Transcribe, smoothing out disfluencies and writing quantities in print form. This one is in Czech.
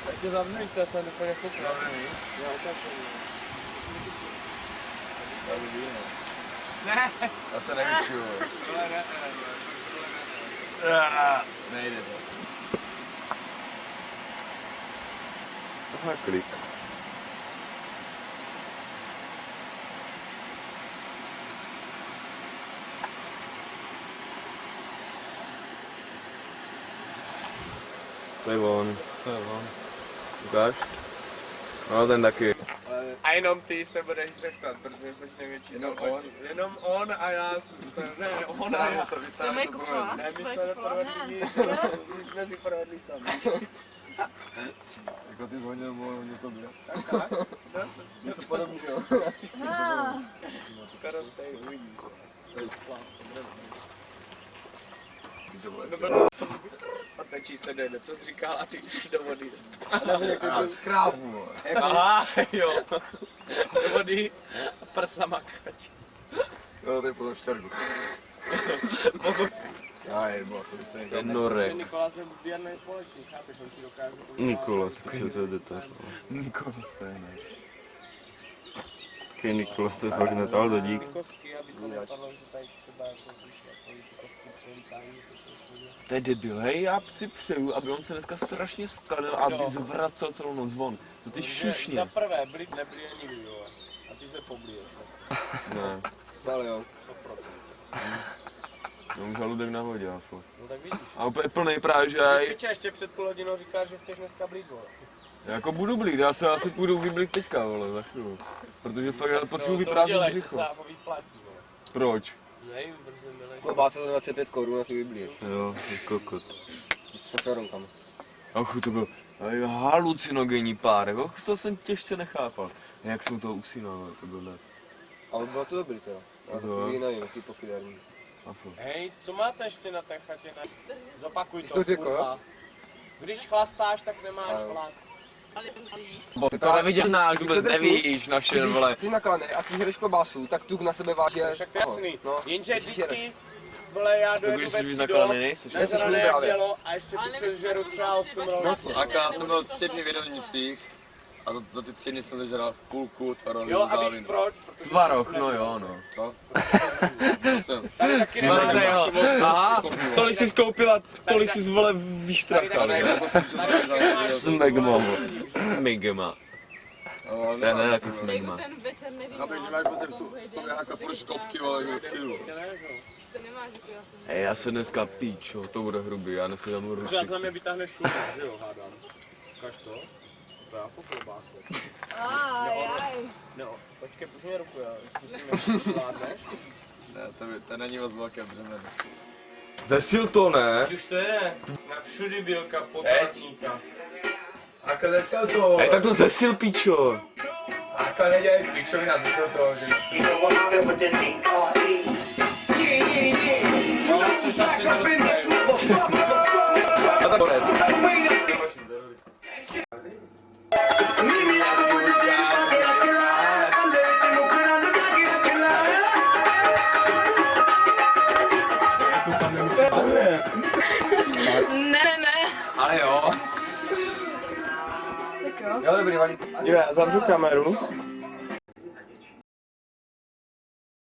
Tak tě zavřu, to jsem úplně slušný. Já ukážu. Ne. Já se nevyčuju. Nejde to. Aha, klik. To je on. To je on. Ukáž? No ten taky. A jenom ty se budeš řechtat, protože jsi největší. Jenom on a já, ne, on a já. Vystaráme se provedli. Ne, my jsme neprovedli nic, my jsme si provedli sami. Jako ty zhodil, mě to bylo. Tak? Něco podobného. Skoro stejný, uvidíš. Otočí se dojde, co jsi říkal a ty jdeš do vody. Krávu. Aha, jo. Do vody a prsa makať. Jo, to je potom štěrku. Já je, bylo jsem stejný. Norek. Nikolas je věrný společník, chápeš, on ti dokáže... Nikolas, to je detail. Nikoho stejný. Taký Nikolas, to je fakt netal do dík. Kostky, aby to nepadlo, že tady třeba jako když ty kostky přelítání, to se svůj. To je debil, hej, já si přeju, aby on se dneska strašně skalil a aby zvracel celou noc von. To ty šušně. Za prvé, blít neblíje nikdy, jo. A ty se poblíješ vlastně. Ne. Stále jo. 100%. No žaludek na vodě, a fakt. No tak vidíš. A úplně plnej právě, že Když ještě před půl hodinou říkáš, že chceš dneska blít, vole. já jako budu blít, já se asi půjdu vyblít teďka, vole, za chvíli. Protože fakt já potřebuji vyprázdnit břicho. To se vyplatí, vole. Proč? Nevím, protože milej. Klobá se za 25 korun a ty vyblíš. Jo, ty kokot. S feferonkama. Ach, to byl halucinogenní pár, jako to jsem těžce nechápal. Jak jsem toho usínal, to byl ne. Ale bylo to dobrý teda. Já Jo. takový nevím, jaký pofidérní. Hej, co máte ještě na té chatě? Zopakuj Jsi to, to řekl, kurva. Když chlastáš, tak nemáš hlad. Bo to neviděl náš, vůbec nevíš na všem, vole. Jsi nakladný a si žereš klobásu, tak tuk na sebe váží. Však to je jasný. No. Jenže vždycky, vole, já dojedu Když ve jsi víc třído, nakladný, nejseš. nezrané jak dělo a ještě přežeru třeba 8 rovnou. Tak já jsem byl 3 dny v Jedonicích a za ty 3 dny jsem zažral půlku tvarohu Jo, a víš zálinu. proč? Protože Tvaroh, no jo, no. Co? Jsem. tady taky Smažte nemáš. ho. Aha, tolik jsi skoupila, tolik jsi vole vyštrachal, jo. Smegma, vole. Smegma. To je ne, jako smegma. Ten večer nevím, Chápeš, že máš prostě v sobě haka furt škopky, vole, v klidu. to nemáš, jako já jsem. Hej, já se dneska píčo, to bude hrubý, já dneska dám Že ruky. já znám, je vytáhneš šup, že jo, hádám. Ukaž to. To já fakt klobásu. Aj. No, počkej, puš mě ruku, já zkusím, jak zvládneš. Ne, to není moc velké břemeno. Zesil to, ne? Už to je na všudy bílka poplatníka. A když se to... Hej, tak to zesil, píčo. A nedělej pičovina, zase to, že vždycky. A tak konec. Ne. Ale jo. Tak jo. Jo, dobrý, valí. Já zavřu kameru.